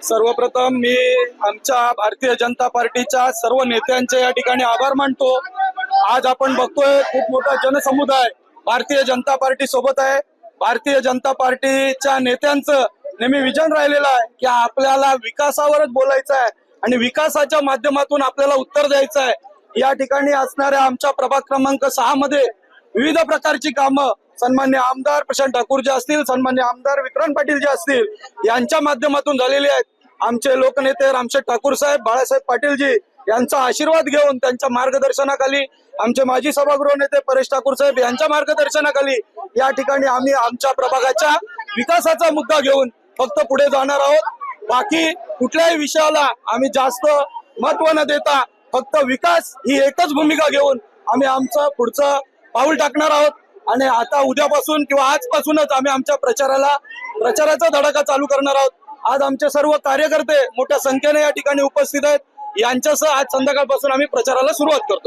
सर्वप्रथम मी आमच्या भारतीय जनता पार्टीच्या सर्व नेत्यांचे या ठिकाणी आभार मानतो। आज आपण बघतोय खूप मोठा जनसमुदाय भारतीय जनता पार्टी सोबत आहे। भारतीय जनता पार्टीच्या नेत्यांचं नेहमी विजन राहिलेलं आहे की आपल्याला विकासावरच बोलायचं आहे आणि विकासाच्या माध्यमातून आपल्याला उत्तर द्यायचं आहे। या ठिकाणी असणाऱ्या आमच्या प्रभाग क्रमांक 6 मध्ये विविध प्रकारची कामं सन्मान्य आमदार प्रशांत ठाकूर जे असतील, सन्मान्य आमदार विक्रांत पाटील जे असतील, यांच्या माध्यमातून झालेली आहेत। आमचे लोकनेते रामशेठ ठाकूर साहेब, बाळासाहेब पाटील जी यांचा आशीर्वाद घेऊन त्यांच्या मार्गदर्शनाखाली, आमचे माजी सभागृह नेते परेश ठाकूर साहेब यांच्या मार्गदर्शनाखाली या ठिकाणी आम्ही आमच्या प्रभागाच्या विकासाचा मुद्दा घेऊन फक्त पुढे जाणार आहोत। बाकी कुठल्याही विषयाला आम्ही जास्त महत्व न देता फक्त विकास ही एकच भूमिका घेऊन आम्ही आमचं पुढचं पाऊल टाकणार आहोत। आणि आता उद्यापासून किंवा आजपासूनच आम्ही आमच्या प्रचाराचा धडाका चालू करणार आहोत। आज आमचे सर्व कार्यकर्ते मोठ्या संख्येने या ठिकाणी उपस्थित आहेत। यांच्यासह आज संध्याकाळपासून आम्ही प्रचाराला सुरुवात करतो।